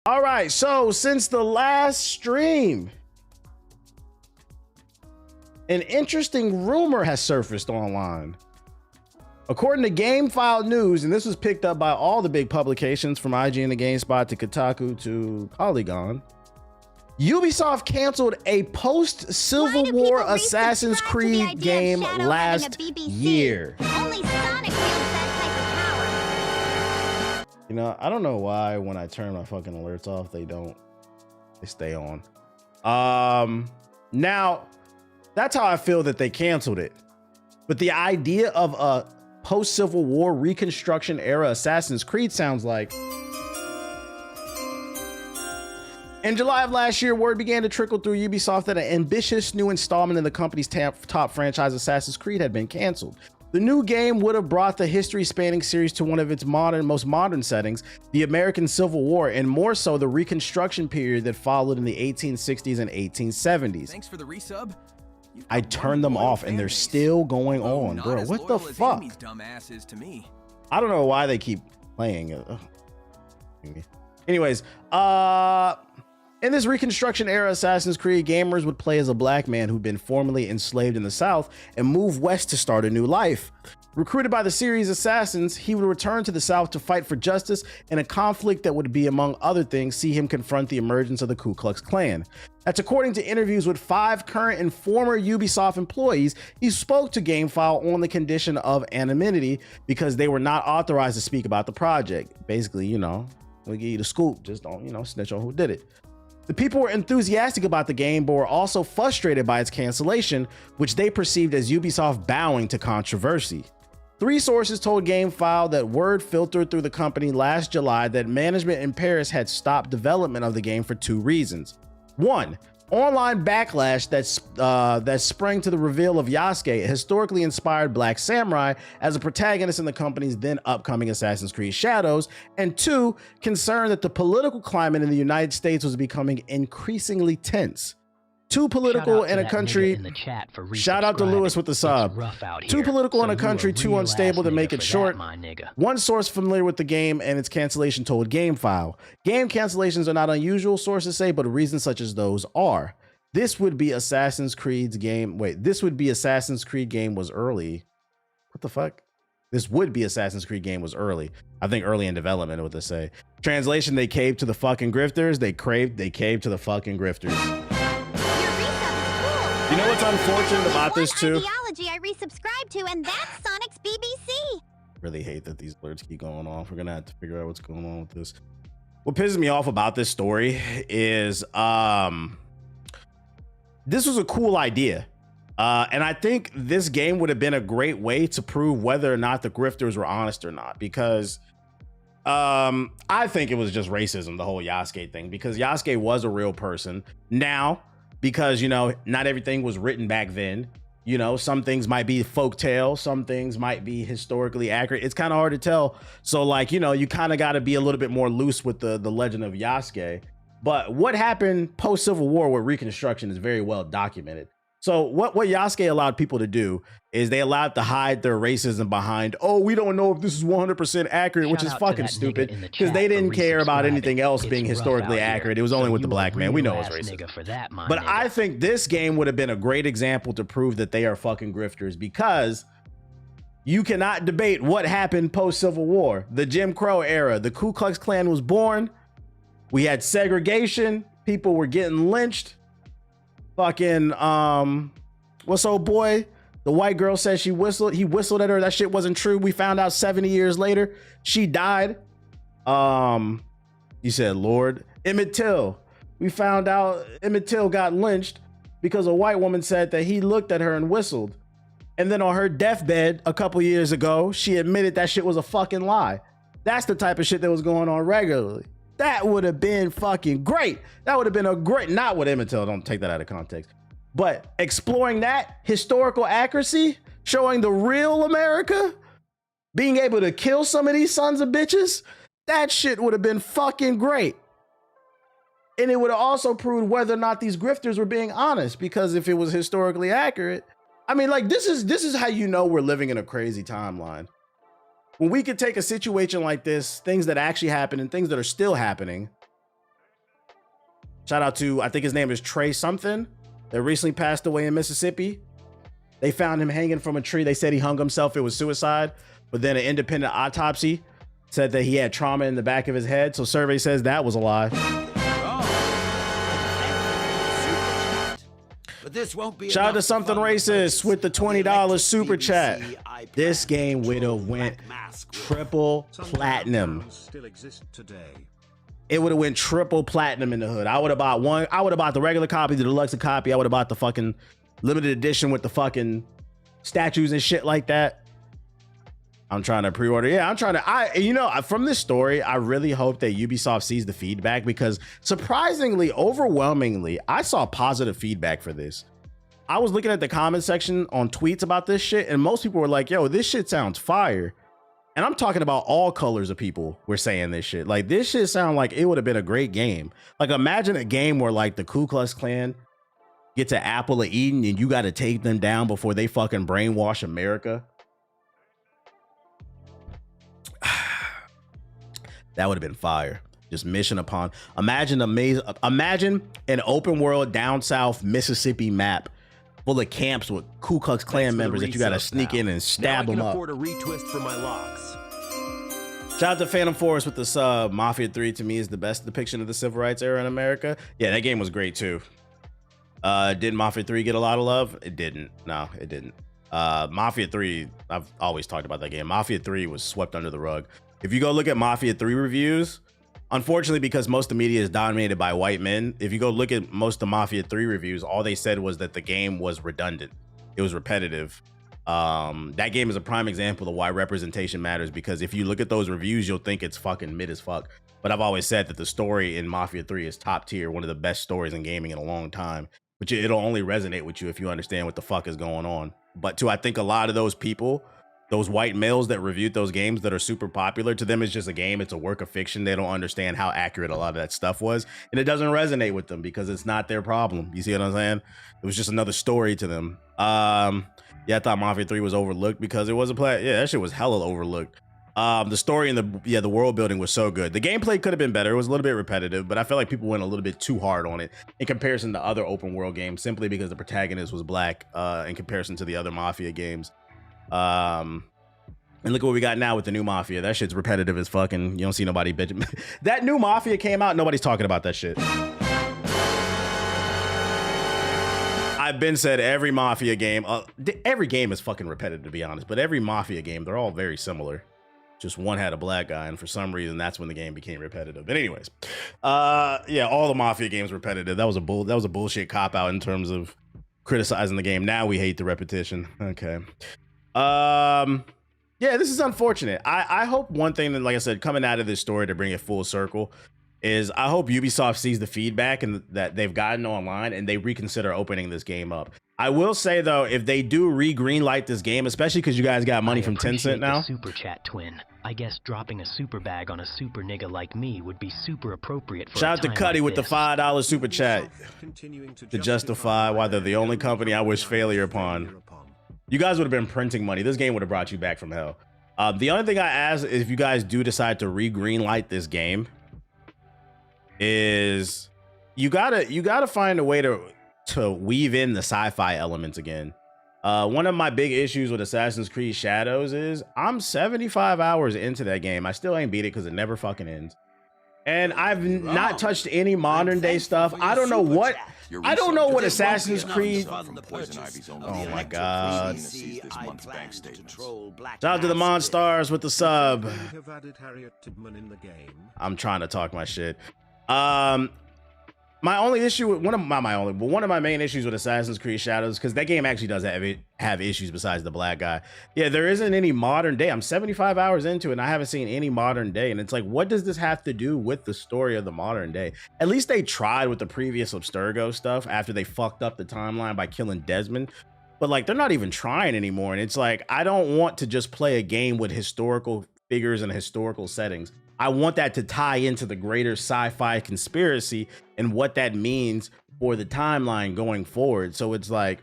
All right, so since the last stream, an interesting rumor has surfaced online. According to GameFile News, and this was picked up by all the big publications from IGN to GameSpot to Kotaku to Polygon, Ubisoft canceled a post-Civil War Assassin's Creed game last year. Only Sonic wields that type of power. You know, I don't know why when I turn my fucking alerts off, they stay on. Now, that's how I feel that they canceled it. But the idea of a post-Civil War Reconstruction era Assassin's Creed sounds like... In July of last year, word began to trickle through Ubisoft that an ambitious new installment in the company's top franchise, Assassin's Creed, had been canceled. The new game would have brought the history-spanning series to one of its most modern settings, the American Civil War, and more so the Reconstruction period that followed in the 1860s and 1870s. Thanks for the resub. I turned them off and they're still going on, bro. What the fuck? I don't know why they keep playing it. Anyways, in this Reconstruction era Assassin's Creed, gamers would play as a black man who'd been formerly enslaved in the South and move west to start a new life. Recruited by the series assassins, he would return to the South to fight for justice in a conflict that would be, among other things, see him confront the emergence of the Ku Klux Klan. That's according to interviews with 5 current and former Ubisoft employees. He spoke to GameFile on the condition of anonymity because they were not authorized to speak about the project. Basically, you know, we'll give you the scoop, just don't, you know, snitch on who did it. The people were enthusiastic about the game, but were also frustrated by its cancellation, which they perceived as Ubisoft bowing to controversy. 3 sources told GameFile that word filtered through the company last July that management in Paris had stopped development of the game for 2 reasons. 1, online backlash that sprang to the reveal of Yasuke, a historically inspired black samurai, as a protagonist in the company's then upcoming Assassin's Creed Shadows, and 2, concern that the political climate in the United States was becoming increasingly tense. Too political in a country. Shout out to Lewis with the sub. Too political in a country, too unstable to make it short. One source familiar with the game and its cancellation told GameFile. Game cancellations are not unusual, sources say, but reasons such as those are. This would be Assassin's Creed's game. Wait, this would be Assassin's Creed game was early. What the fuck? This would be Assassin's Creed game was early. I think early in development, what they say. Translation, they caved to the fucking grifters. They caved to the fucking grifters. You know what's unfortunate about this too? Ideology I resubscribe to, and that's Sonic's BBC. Really hate that these alerts keep going off. We're gonna have to figure out what's going on with this. What pisses me off about this story is this was a cool idea. And I think this game would have been a great way to prove whether or not the grifters were honest or not, because I think it was just racism, the whole Yasuke thing, because Yasuke was a real person. Now, because, you know, not everything was written back then. You know, some things might be folktale, some things might be historically accurate. It's kind of hard to tell. So, like, you know, you kind of got to be a little bit more loose with the legend of Yasuke. But what happened post-Civil War with Reconstruction is very well documented. So what Yasuke allowed people to do is they allowed to hide their racism behind, oh, we don't know if this is 100% accurate, which is fucking stupid, because they didn't care about anything else being historically accurate. It was only with the black man. We know it's racist. But I think this game would have been a great example to prove that they are fucking grifters, because you cannot debate what happened post-Civil War. The Jim Crow era, the Ku Klux Klan was born. We had segregation. People were getting lynched. Fucking what's old boy, the white girl said he whistled at her, that shit wasn't true. We found out 70 years later she died. You said Lord Emmett Till, we found out Emmett Till got lynched because a white woman said that he looked at her and whistled, and then on her deathbed a couple years ago she admitted that shit was a fucking lie. That's the type of shit that was going on regularly. That would have been fucking great. That would have been a great, not with Emmett Till, don't take that out of context, but exploring that historical accuracy, showing the real America, being able to kill some of these sons of bitches, that shit would have been fucking great. And it would have also proved whether or not these grifters were being honest, because if it was historically accurate, I mean, like, this is how you know we're living in a crazy timeline. When we could take a situation like this, things that actually happened and things that are still happening, Shout out to, I think his name is Trey something, that recently passed away in Mississippi. They found him hanging from a tree. They said he hung himself. It was suicide. But then an independent autopsy said that he had trauma in the back of his head. So survey says that was a lie. But this won't be. Shout out to something racist with the $20 super chat. This game would have went triple platinum. Still exist today. It would have went triple platinum in the hood. I would have bought one. I would have bought the regular copy, the deluxe copy. I would have bought the fucking limited edition with the fucking statues and shit like that. I'm trying to pre-order. Yeah, I'm trying to, from this story, I really hope that Ubisoft sees the feedback, because surprisingly, overwhelmingly, I saw positive feedback for this. I was looking at the comment section on tweets about this shit, and most people were like, yo, this shit sounds fire. And I'm talking about all colors of people were saying this shit. Like, this shit sound like it would have been a great game. Like, imagine a game where like the Ku Klux Klan get to Apple of Eden and you got to take them down before they fucking brainwash America. That would have been fire. Just mission upon. Imagine an open world down south Mississippi map full of camps with Ku Klux Klan members that you got to sneak in and stab them up. Afford a retwist for my locks. Shout out to Phantom Force with the sub. Mafia 3 to me is the best depiction of the civil rights era in America. Yeah, that game was great too. Did Mafia 3 get a lot of love? It didn't. No, it didn't. Mafia 3, I've always talked about that game. Mafia 3 was swept under the rug. If you go look at Mafia 3 reviews, unfortunately, because most of the media is dominated by white men, if you go look at most of Mafia 3 reviews, all they said was that the game was redundant. It was repetitive. That game is a prime example of why representation matters, because if you look at those reviews, you'll think it's fucking mid as fuck. But I've always said that the story in Mafia 3 is top tier, one of the best stories in gaming in a long time. But it'll only resonate with you if you understand what the fuck is going on. But to, I think, a lot of those people, those white males that reviewed those games that are super popular, to them it's just a game, it's a work of fiction. They don't understand how accurate a lot of that stuff was, and it doesn't resonate with them because it's not their problem. You see what I'm saying? It was just another story to them. Yeah, I thought Mafia 3 was overlooked because it was a play. Yeah, that shit was hella overlooked. The story and the world building was so good. The gameplay could have been better. It was a little bit repetitive, but I felt like people went a little bit too hard on it in comparison to other open world games, simply because the protagonist was black in comparison to the other Mafia games. And look at what we got now with the new Mafia. That shit's repetitive as fucking. You don't see nobody bitching. That new Mafia came out, nobody's talking about that shit. I've been said every Mafia game, every game is fucking repetitive, to be honest, but every Mafia game, they're all very similar. Just one had a black guy, and for some reason, that's when the game became repetitive. But anyways, yeah, all the Mafia games repetitive. That was a bullshit cop out in terms of criticizing the game. Now we hate the repetition. Okay. Yeah, this is unfortunate. I hope one thing that, like I said, coming out of this story to bring it full circle is I hope Ubisoft sees the feedback and that they've gotten online and they reconsider opening this game up. I will say though, if they do greenlight this game, especially because you guys got money from Tencent now. Super chat twin. I guess dropping a super bag on a super nigga like me would be super appropriate for Shout out to Cuddy with the $5 super chat To justify why they're the only company I wish failure upon. You guys would have been printing money. This game would have brought you back from hell. The only thing I ask is if you guys do decide to greenlight this game is you gotta find a way to weave in the sci-fi elements again. One of my big issues with Assassin's Creed Shadows is I'm 75 hours into that game. I still ain't beat it because it never fucking ends. And I've not touched any modern day stuff. I don't know what Assassin's Creed. Oh my god. Shout out to the Monstars with the sub. I'm trying to talk my shit. My only issue with one of my main issues with Assassin's Creed Shadows, because that game actually does have issues besides the black guy. Yeah, there isn't any modern day. I'm 75 hours into it and I haven't seen any modern day. And it's like, what does this have to do with the story of the modern day? At least they tried with the previous Abstergo stuff after they fucked up the timeline by killing Desmond. But like, they're not even trying anymore. And it's like, I don't want to just play a game with historical figures and historical settings. I want that to tie into the greater sci-fi conspiracy and what that means for the timeline going forward. So it's like,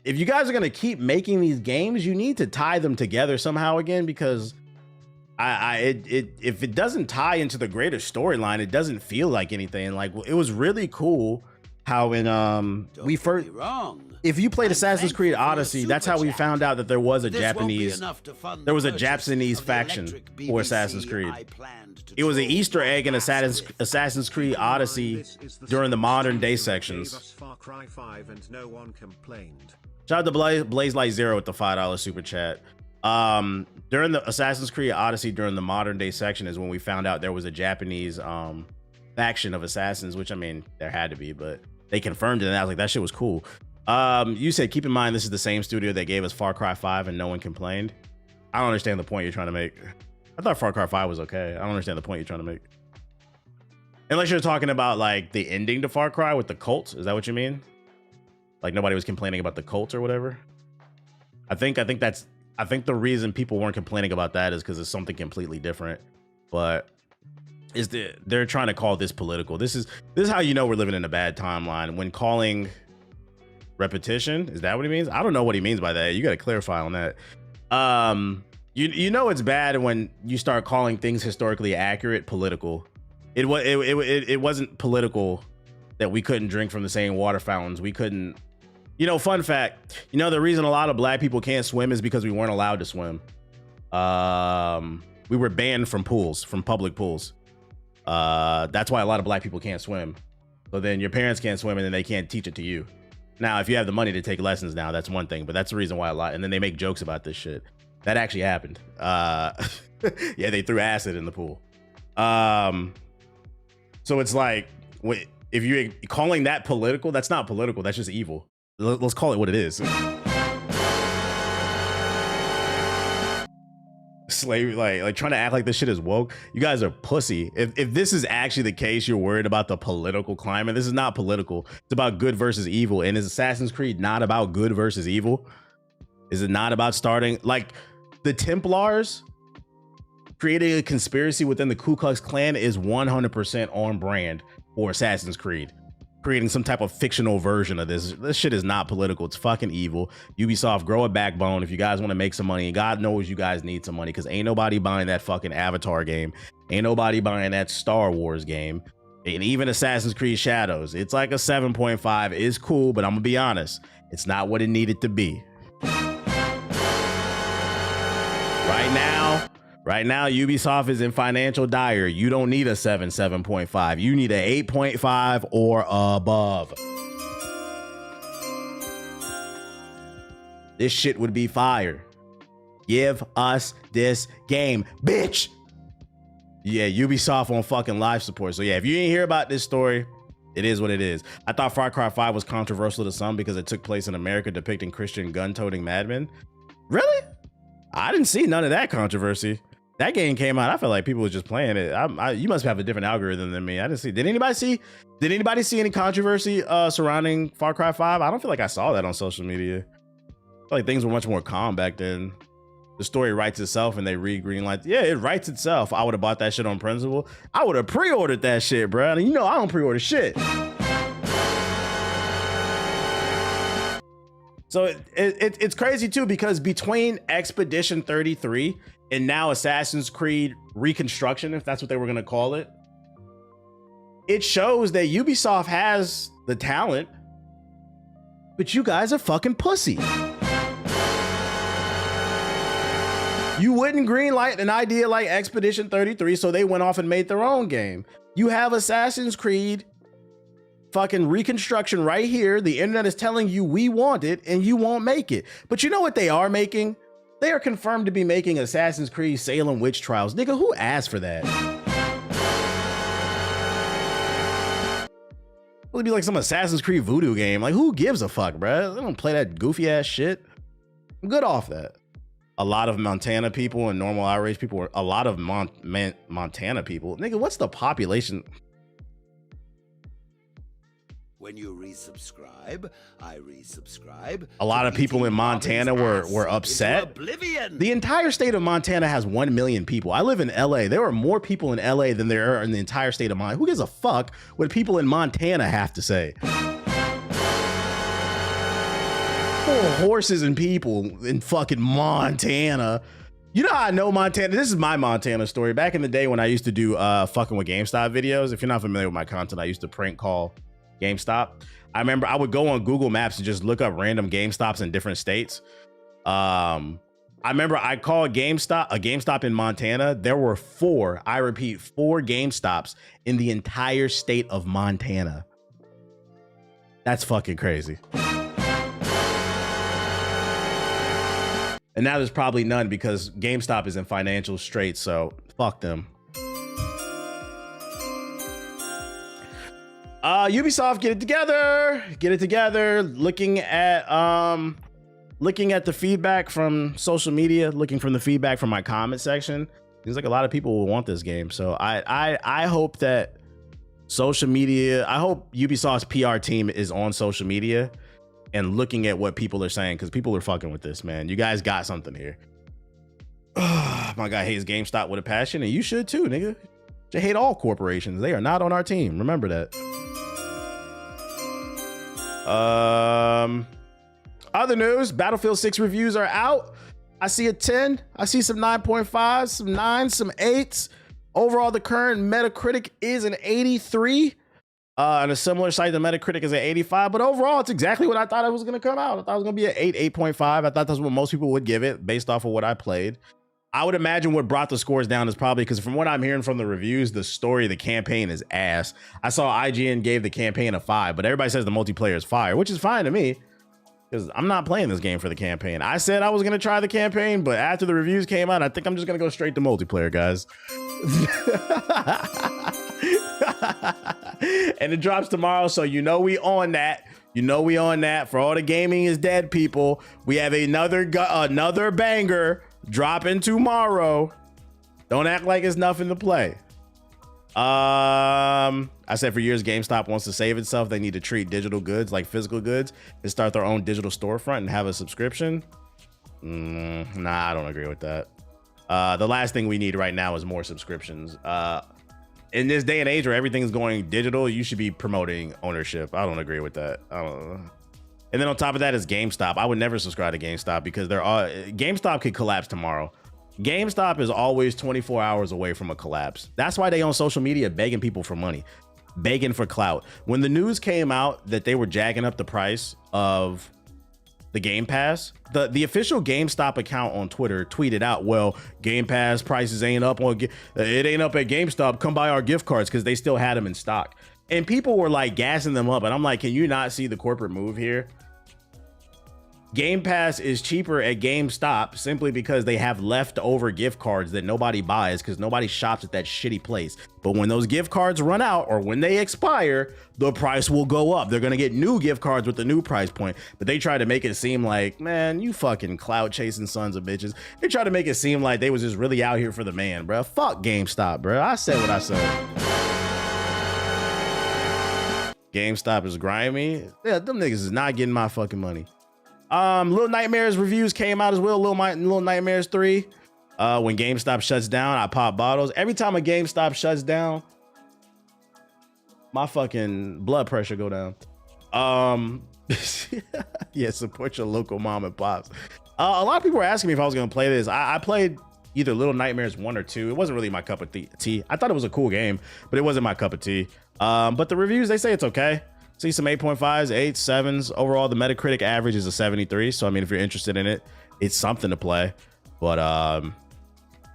if you guys are going to keep making these games, you need to tie them together somehow again, because if it doesn't tie into the greater storyline, it doesn't feel like anything. Like, it was really cool how in we first, if you played Assassin's Creed Odyssey, that's how we found out that there was a Japanese faction for Assassin's Creed. It was an Easter egg in Assassin's Creed Odyssey during the modern day sections. Shout out to Blaze Light Zero with the $5 super chat. During the Assassin's Creed Odyssey, during the modern day section, is when we found out there was a Japanese faction of assassins, which, I mean, there had to be, but they confirmed it, and I was like, that shit was cool. You said, keep in mind, this is the same studio that gave us Far Cry 5 and no one complained. I don't understand the point you're trying to make. I thought Far Cry 5 was okay. I don't understand the point you're trying to make. Unless you're talking about like the ending to Far Cry with the cult. Is that what you mean? Like nobody was complaining about the cult or whatever? I think the reason people weren't complaining about that is because it's something completely different. But they're trying to call this political. This is how you know we're living in a bad timeline. When calling repetition, is that what he means? I don't know what he means by that. You got to clarify on that. You know it's bad when you start calling things historically accurate political. It wasn't political that we couldn't drink from the same water fountains. We couldn't. You know, fun fact, you know, the reason a lot of black people can't swim is because we weren't allowed to swim. We were banned from pools, from public pools. That's why a lot of black people can't swim. So then your parents can't swim and then they can't teach it to you. Now, if you have the money to take lessons now, that's one thing, but that's the reason why a lot, and then they make jokes about this shit. That actually happened. Yeah, they threw acid in the pool. So it's like, if you're calling that political, that's not political, that's just evil. Let's call it what it is. Slavery, like trying to act like this shit is woke. You guys are pussy. If this is actually the case, you're worried about the political climate. This is not political. It's about good versus evil. And is Assassin's Creed not about good versus evil? Is it not about starting like the Templars creating a conspiracy within the Ku Klux Klan is 100% on brand for Assassin's Creed. Creating some type of fictional version of this. This shit is not political. It's fucking evil. Ubisoft, grow a backbone if you guys want to make some money. God knows you guys need some money because ain't nobody buying that fucking Avatar game. Ain't nobody buying that Star Wars game. And even Assassin's Creed Shadows. It's like a 7.5. It's cool, but I'm gonna be honest. It's not what it needed to be. Right now, Ubisoft is in financial dire. You don't need a 7.5. You need an 8.5 or above. This shit would be fire. Give us this game, bitch. Yeah, Ubisoft on fucking live support. So yeah, if you didn't hear about this story, it is what it is. I thought Far Cry 5 was controversial to some because it took place in America depicting Christian gun-toting madmen. Really? I didn't see none of that controversy. That game came out, I felt like people was just playing it. You must have a different algorithm than me. I didn't see. Did anybody see any controversy surrounding Far Cry 5? I don't feel like I saw that on social media. I feel like things were much more calm back then. The story writes itself and they read green lights. Yeah, it writes itself. I would have bought that shit on principle. I would have pre-ordered that shit, bro. And you know I don't pre-order shit. So it's crazy too, because between Expedition 33 and now Assassin's Creed Reconstruction, if that's what they were gonna call it, it shows that Ubisoft has the talent, but you guys are fucking pussy. You wouldn't greenlight an idea like Expedition 33, so they went off and made their own game. You have Assassin's Creed fucking Reconstruction right here. The internet is telling you we want it and you won't make it. But you know what they are making? They are confirmed to be making Assassin's Creed Salem Witch Trials. Nigga, who asked for that? It'll be like some Assassin's Creed voodoo game. Like, who gives a fuck, bruh? They don't play that goofy ass shit. I'm good off that. A lot of Montana people and normal outrage people a lot of Montana people. Nigga, what's the population? When you resubscribe, I resubscribe. A lot of people in Montana were upset. The entire state of Montana has 1 million people. I live in LA. There are more people in LA than there are in the entire state of Montana. Who gives a fuck what people in Montana have to say? Poor horses and people in fucking Montana. You know how I know Montana? This is my Montana story. Back in the day when I used to do fucking with GameStop videos, if you're not familiar with my content, I used to prank call GameStop. I remember I would go on Google Maps and just look up random GameStops in different states. I remember I called a GameStop in Montana. There were 4, I repeat, 4 GameStops in the entire state of Montana. That's fucking crazy. And now there's probably none because GameStop is in financial straits, so fuck them. Ubisoft, get it together. Get it together. Looking at the feedback from social media, looking from the feedback from my comment section. Seems like a lot of people will want this game. So I hope that social media, I hope Ubisoft's PR team is on social media and looking at what people are saying, because people are fucking with this, man. You guys got something here. My guy hates GameStop with a passion, and you should too, nigga. You hate all corporations. They are not on our team. Remember that. Other news, Battlefield 6 reviews are out. I see a 10. I see some 9.5s, some 9s, some 8s. Overall, the current Metacritic is an 83. On a similar site, the Metacritic is at 85, but overall, it's exactly what I thought it was going to come out. I thought it was going to be an 8, 8.5. I thought that's what most people would give it based off of what I played. I would imagine what brought the scores down is probably because from what I'm hearing from the reviews, the story, the campaign is ass. I saw IGN gave the campaign a 5, but everybody says the multiplayer is fire, which is fine to me because I'm not playing this game for the campaign. I said I was going to try the campaign, but after the reviews came out, I think I'm just going to go straight to multiplayer, guys. And it drops tomorrow, so you know we on that. You know we on that. For all the gaming is dead people, we have another banger dropping tomorrow. Don't act like it's nothing to play. I said for years GameStop wants to save itself. They need to treat digital goods like physical goods and start their own digital storefront and have a subscription. Nah, I don't agree with that. The last thing we need right now is more subscriptions. In this day and age where everything's going digital, you should be promoting ownership. I don't agree with that. I don't know. And then on top of that is GameStop. I would never subscribe to GameStop because GameStop could collapse tomorrow. GameStop is always 24 hours away from a collapse. That's why they on social media begging people for money, begging for clout. When the news came out that they were jacking up the price of the Game Pass, the official GameStop account on Twitter tweeted out, well, Game Pass prices ain't up it ain't up at GameStop. Come buy our gift cards, because they still had them in stock. And people were like gassing them up. And I'm like, can you not see the corporate move here? Game Pass is cheaper at GameStop simply because they have leftover gift cards that nobody buys because nobody shops at that shitty place. But when those gift cards run out or when they expire, the price will go up. They're going to get new gift cards with the new price point. But they try to make it seem like, man, you fucking clout chasing sons of bitches. They try to make it seem like they was just really out here for the man, bro. Fuck GameStop, bro. I said what I said. GameStop is grimy. Yeah, them niggas is not getting my fucking money. Little Nightmares reviews came out as well. Little Nightmares 3. When GameStop shuts down, I pop bottles. Every time a GameStop shuts down, my fucking blood pressure go down. Yeah, support your local mom and pops. A lot of people were asking me if I was gonna play this. I played either Little Nightmares 1 or 2. It wasn't really my cup of tea. I thought it was a cool game, but it wasn't my cup of tea. But the reviews, they say it's okay. See some 8.5s, 8s, 7s. Overall, the Metacritic average is a 73. So, I mean, if you're interested in it, it's something to play. But,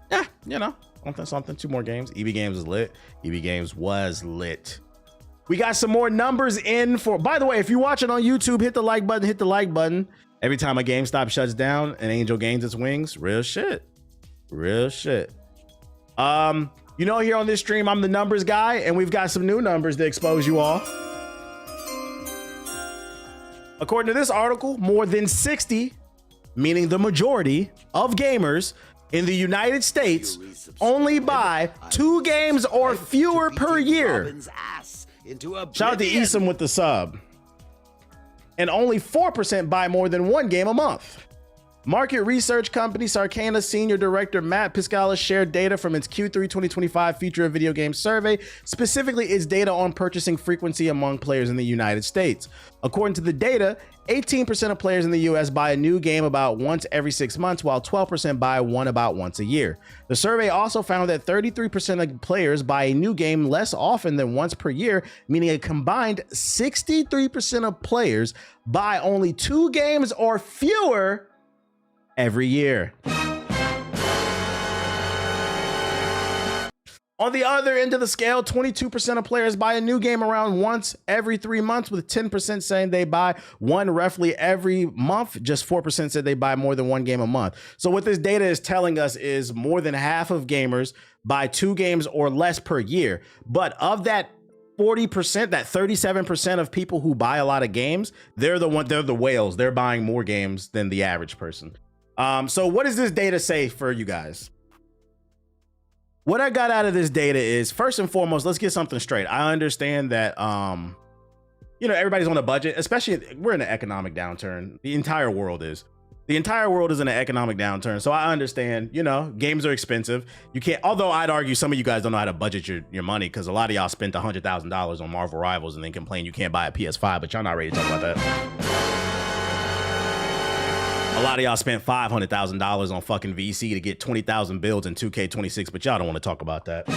yeah, you know, something. 2 more games. EB Games is lit. EB Games was lit. We got some more numbers in for... By the way, if you're watching on YouTube, hit the like button. Hit the like button. Every time a GameStop shuts down, an angel gains its wings. Real shit. Real shit. You know, here on this stream, I'm the numbers guy, and we've got some new numbers to expose you all. According to this article, more than 60, meaning the majority of gamers in the United States only buy 2 games or fewer per year. Shout out to Esom with the sub. And only 4% buy more than 1 game a month. Market research company Sarcana senior director Matt Piscala shared data from its Q3 2025 Future of Video Games survey, specifically its data on purchasing frequency among players in the United States. According to the data, 18% of players in the US buy a new game about once every 6 months, while 12% buy one about once a year. The survey also found that 33% of players buy a new game less often than once per year, meaning a combined 63% of players buy only 2 games or fewer every year. On the other end of the scale, 22% of players buy a new game around once every 3 months, with 10% saying they buy one roughly every month. Just 4% said they buy more than one game a month. So what this data is telling us is more than half of gamers buy 2 games or less per year. But of that 40%, that 37% of people who buy a lot of games, they're the whales. They're buying more games than the average person. So what does this data say for you guys? What I got out of this data is, first and foremost, let's get something straight. I understand that, you know, everybody's on a budget, especially we're in an economic downturn. The entire world is. The entire world is in an economic downturn. So I understand, you know, games are expensive. You can't, although I'd argue some of you guys don't know how to budget your money, because a lot of y'all spent $100,000 on Marvel Rivals and then complain you can't buy a PS5, but y'all not ready to talk about that. A lot of y'all spent $500,000 on fucking VC to get 20,000 builds in 2K26, but y'all don't want to talk about that.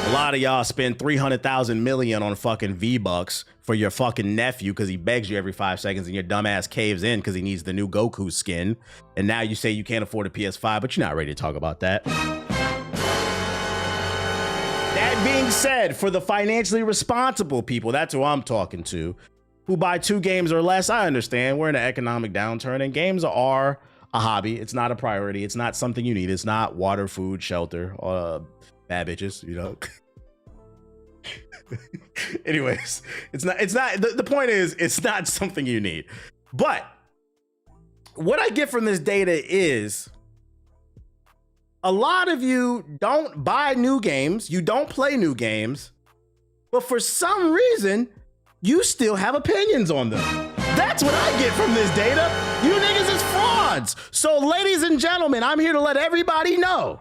A lot of y'all spend 300,000 million on fucking V-Bucks for your fucking nephew because he begs you every 5 seconds and your dumbass caves in because he needs the new Goku skin. And now you say you can't afford a PS5, but you're not ready to talk about that. That being said, for the financially responsible people, that's who I'm talking to, who buy 2 games or less, I understand we're in an economic downturn and games are a hobby. It's not a priority. It's not something you need. It's not water, food, shelter, bad bitches, you know. Anyways, it's not the point is it's not something you need. But what I get from this data is a lot of you don't buy new games, you don't play new games, but for some reason you still have opinions on them. That's what I get from this data. You niggas is frauds. So ladies and gentlemen, I'm here to let everybody know,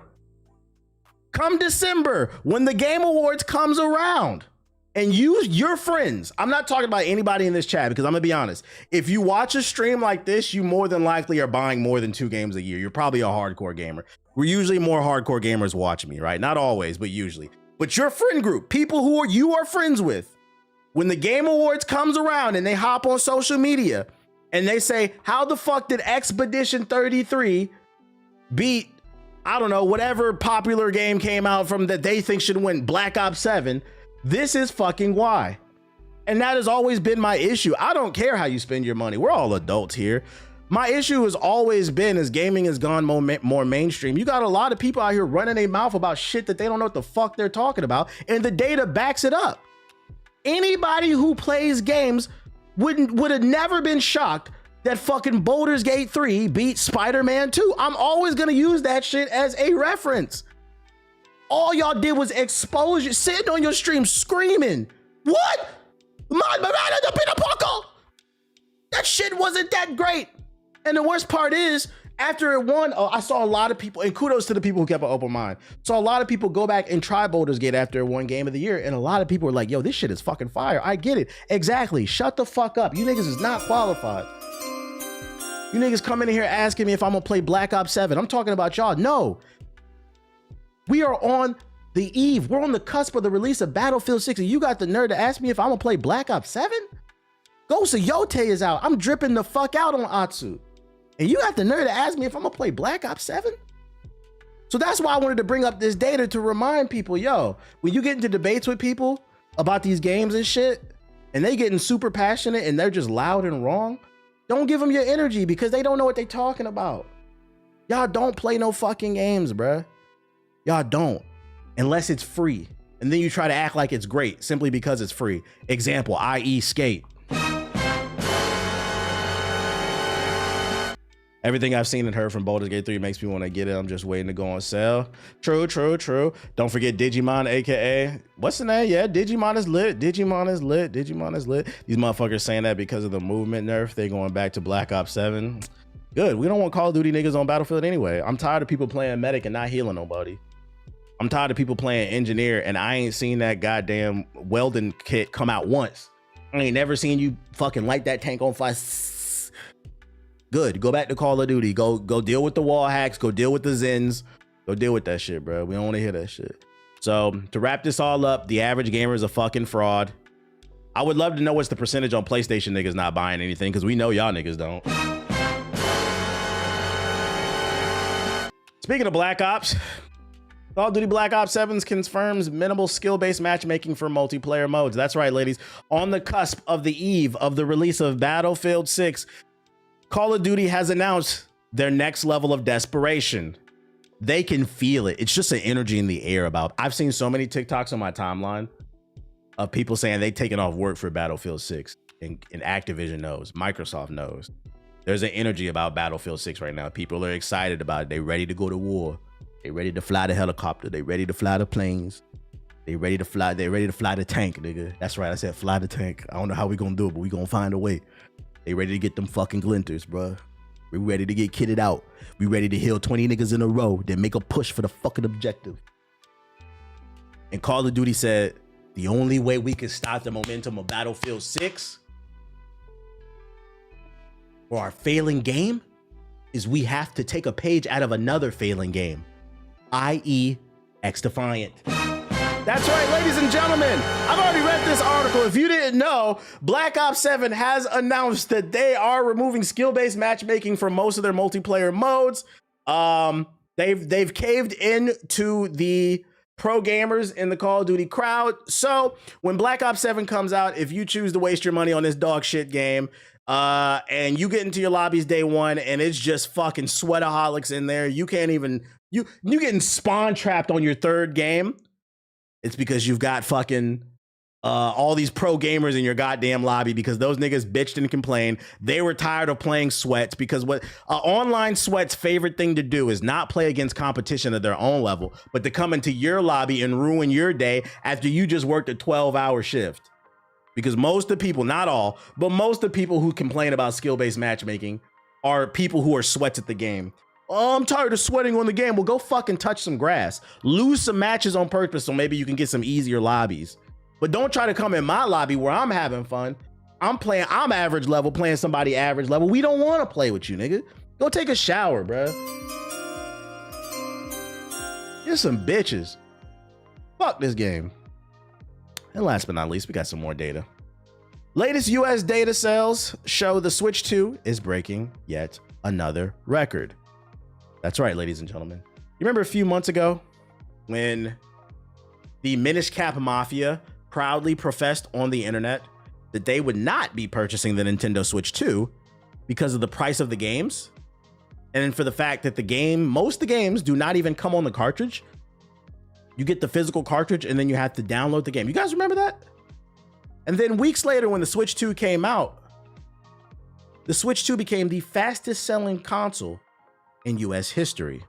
come December, when the Game Awards comes around and your friends, I'm not talking about anybody in this chat because I'm gonna be honest, if you watch a stream like this, you more than likely are buying more than 2 games a year. You're probably a hardcore gamer. We're usually more hardcore gamers watch me, right? Not always, but usually. But your friend group, people who you are friends with, when the Game Awards comes around and they hop on social media and they say, how the fuck did Expedition 33 beat, I don't know, whatever popular game came out from that they think should win, Black Ops 7, this is fucking why. And that has always been my issue. I don't care how you spend your money. We're all adults here. My issue has always been, as gaming has gone more mainstream, you got a lot of people out here running their mouth about shit that they don't know what the fuck they're talking about, and the data backs it up. Anybody who plays games would have never been shocked that fucking Baldur's Gate 3 beat Spider-Man 2. I'm always gonna use that shit as a reference. All y'all did was expose you, sitting on your stream screaming, what? That shit wasn't that great. And the worst part is, after it won, I saw a lot of people, and kudos to the people who kept an open mind. Saw a lot of people go back and try Baldur's Gate after it won Game of the Year, and a lot of people were like, yo, this shit is fucking fire. I get it. Exactly. Shut the fuck up. You niggas is not qualified. You niggas come in here asking me if I'm gonna play Black Ops 7. I'm talking about y'all. No. We are on the eve. We're on the cusp of the release of Battlefield 6, and you got the nerve to ask me if I'm gonna play Black Ops 7? Ghost of Yote is out. I'm dripping the fuck out on Atsu. And you got the nerve to ask me if I'm gonna play Black Ops 7? So that's why I wanted to bring up this data to remind people, yo, when you get into debates with people about these games and shit, and they getting super passionate and they're just loud and wrong, don't give them your energy because they don't know what they're talking about. Y'all don't play no fucking games, bruh. Y'all don't, unless it's free. And then you try to act like it's great simply because it's free. Example, i.e. Skate. Everything I've seen and heard from Baldur's Gate 3 makes me want to get it. I'm just waiting to go on sale. True. Don't forget Digimon, aka what's the name? Yeah, Digimon is lit. These motherfuckers saying that because of the movement nerf. They going back to Black Ops 7. Good. We don't want Call of Duty niggas on Battlefield anyway. I'm tired of people playing medic and not healing nobody. I'm tired of people playing engineer and I ain't seen that goddamn welding kit come out once. I ain't never seen you fucking light that tank on fire. Good. Go back to Call of Duty. Go deal with the wall hacks. Go deal with the Zens. Go deal with that shit, bro. We don't want to hear that shit. So to wrap this all up, the average gamer is a fucking fraud. I would love to know what's the percentage on PlayStation niggas not buying anything, because we know y'all niggas don't. Speaking of Black Ops, Call of Duty Black Ops 7 confirms minimal skill-based matchmaking for multiplayer modes. That's right, ladies. On the cusp of the eve of the release of Battlefield 6, Call of Duty has announced their next level of desperation. They can feel it. It's just an energy in the air about. I've seen so many TikToks on my timeline of people saying they taken off work for Battlefield 6, and Activision knows, Microsoft knows. There's an energy about Battlefield 6 right now. People are excited about it. They ready to go to war. They ready to fly the helicopter. They ready to fly the planes. They ready to fly the tank, nigga. That's right. I said fly the tank. I don't know how we gonna do it, but we gonna find a way. They ready to get them fucking glinters, bro. We ready to get kitted out. We ready to heal 20 niggas in a row, then make a push for the fucking objective. And Call of Duty said, the only way we can stop the momentum of Battlefield 6 for our failing game is we have to take a page out of another failing game, i.e. X-Defiant. That's right, ladies and gentlemen. I've already read this article. If you didn't know, Black Ops 7 has announced that they are removing skill-based matchmaking from most of their multiplayer modes. They've caved in to the pro gamers in the Call of Duty crowd. So when Black Ops 7 comes out, if you choose to waste your money on this dog shit game, and you get into your lobbies day one and it's just fucking sweataholics in there, you can't even, you getting spawn trapped on your third game. It's because you've got fucking all these pro gamers in your goddamn lobby, because those niggas bitched and complained. They were tired of playing sweats, because what online sweats' favorite thing to do is not play against competition at their own level, but to come into your lobby and ruin your day after you just worked a 12-hour shift. Because most of the people, not all, but most of the people who complain about skill-based matchmaking are people who are sweats at the game. Oh, I'm tired of sweating on the game. Well, go fucking touch some grass. Lose some matches on purpose so maybe you can get some easier lobbies. But don't try to come in my lobby where I'm having fun. I'm average level, playing somebody average level. We don't want to play with you, nigga. Go take a shower, bro. You're some bitches. Fuck this game. And last but not least, we got some more data. Latest US data sales show the Switch 2 is breaking yet another record. That's right, ladies and gentlemen. You remember a few months ago when the Minish Cap Mafia proudly professed on the internet that they would not be purchasing the Nintendo Switch 2 because of the price of the games, and then for the fact that most of the games do not even come on the cartridge. You get the physical cartridge and then you have to download the game. You guys remember that? And then weeks later, when the Switch 2 came out, the Switch 2 became the fastest selling console in US history.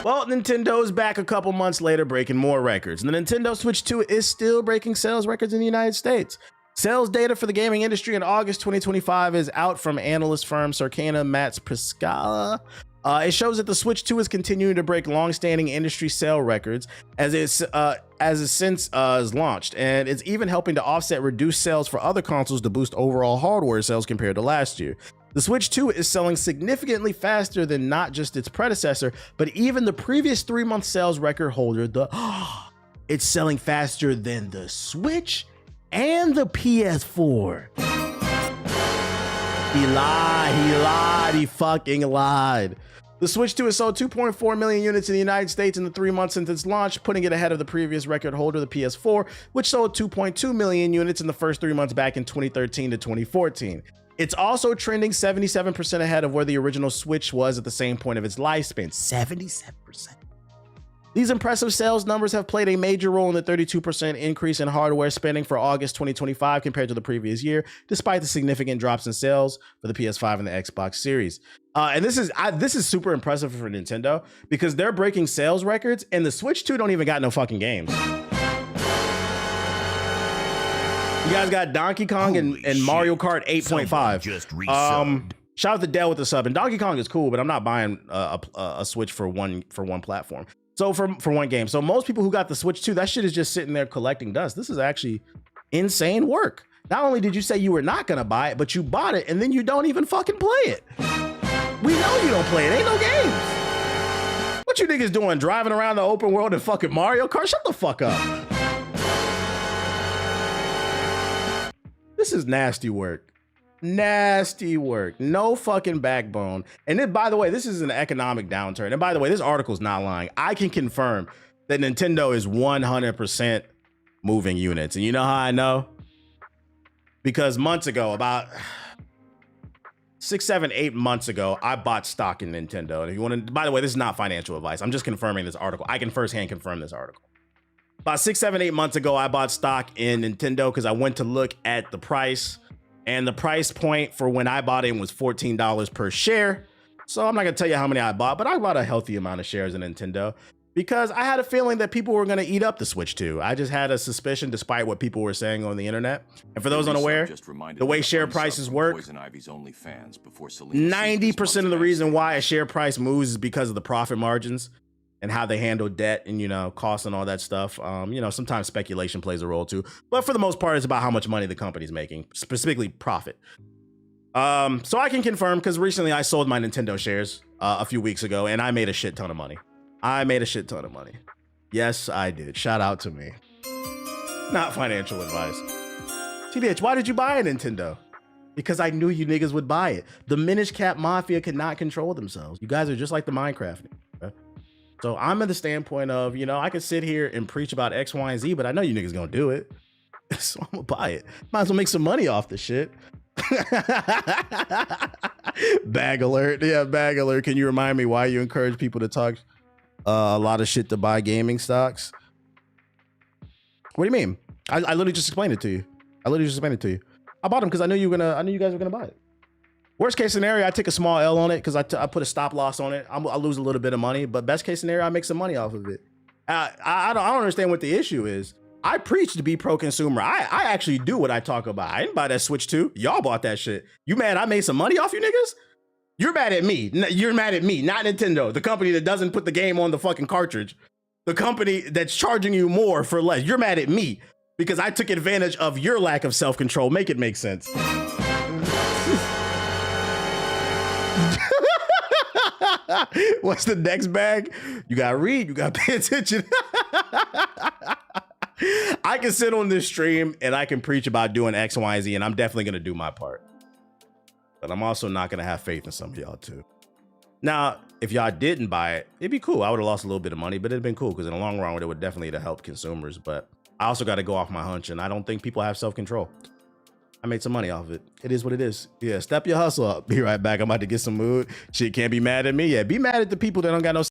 Well, Nintendo's back a couple months later breaking more records. And the Nintendo Switch 2 is still breaking sales records in the United States. Sales data for the gaming industry in August 2025 is out from analyst firm Circana Matz Priscala. It shows that the Switch 2 is continuing to break long-standing industry sale records as it since is launched, and it's even helping to offset reduced sales for other consoles to boost overall hardware sales compared to last year. The Switch 2 is selling significantly faster than not just its predecessor, but even the previous 3-month sales record holder. It's selling faster than the Switch and the PS4. He lied, he fucking lied. The Switch 2 has sold 2.4 million units in the United States in the 3 months since its launch, putting it ahead of the previous record holder, the PS4, which sold 2.2 million units in the first 3 months back in 2013 to 2014. It's also trending 77% ahead of where the original Switch was at the same point of its lifespan. 77%. These impressive sales numbers have played a major role in the 32% increase in hardware spending for August 2025 compared to the previous year, despite the significant drops in sales for the PS5 and the Xbox Series. And this is super impressive for Nintendo because they're breaking sales records, and the Switch 2 don't even got no fucking games. You guys got Donkey Kong and Mario Kart 8.5. Just resubbed. Shout out to Dell with the sub. And Donkey Kong is cool, but I'm not buying a Switch for one platform. So for one game. So most people who got the Switch 2, that shit is just sitting there collecting dust. This is actually insane work. Not only did you say you were not gonna buy it, but you bought it and then you don't even fucking play it. We know you don't play it. Ain't no games. What you niggas doing? Driving around the open world in fucking Mario Kart? Shut the fuck up. This is nasty work. Nasty work. No fucking backbone. And then, by the way, this is an economic downturn. And by the way, this article's not lying. I can confirm that Nintendo is 100% moving units. And you know how I know? Because months ago, about 6, 7, 8 months ago, I bought stock in Nintendo. And if you want to, by the way, this is not financial advice. I'm just confirming this article. I can firsthand confirm this article. About 6, 7, 8 months ago, I bought stock in Nintendo because I went to look at the price. And the price point for when I bought it was $14 per share. So I'm not gonna tell you how many I bought, but I bought a healthy amount of shares in Nintendo because I had a feeling that people were gonna eat up the Switch 2. I just had a suspicion despite what people were saying on the internet. And for those unaware, the way share prices work, 90% of the reason why a share price moves is because of the profit margins and how they handle debt and, you know, costs and all that stuff. You know, sometimes speculation plays a role too, but for the most part, it's about how much money the company's making, specifically profit. So I can confirm because recently I sold my Nintendo shares a few weeks ago and I made a shit ton of money. Yes, I did. Shout out to me. Not financial advice. TBH, why did you buy a Nintendo? Because I knew you niggas would buy it. The Minish Cap Mafia could not control themselves. You guys are just like the Minecraft. Okay? So I'm at the standpoint of, you know, I could sit here and preach about X, Y, and Z, but I know you niggas gonna do it. So I'm gonna buy it. Might as well make some money off the shit. Bag alert. Yeah, bag alert. Can you remind me why you encourage people to talk a lot of shit to buy gaming stocks? What do you mean? I literally just explained it to you. I bought them because I knew you guys were gonna buy it. Worst case scenario, I take a small L on it because I put a stop loss on it. I'll lose a little bit of money, but best case scenario, I make some money off of it. I don't understand what the issue is. I preach to be pro-consumer. I actually do what I talk about. I didn't buy that Switch 2. Y'all bought that shit. You mad I made some money off you niggas? You're mad at me. You're mad at me, not Nintendo, the company that doesn't put the game on the fucking cartridge. The company that's charging you more for less. You're mad at me because I took advantage of your lack of self-control. Make it make sense. What's the next bag? You gotta read, you gotta pay attention. I can sit on this stream and I can preach about doing X, Y, and Z, and I'm definitely gonna do my part. But I'm also not gonna have faith in some of y'all too. Now, if y'all didn't buy it, it'd be cool. I would have lost a little bit of money, but it'd been cool because in the long run, it would definitely have helped consumers. But I also got to go off my hunch, and I don't think people have self-control. I made some money off of it. It is what it is. Yeah, step your hustle up. Be right back. I'm about to get some mood. Shit, can't be mad at me. Yeah, be mad at the people that don't got no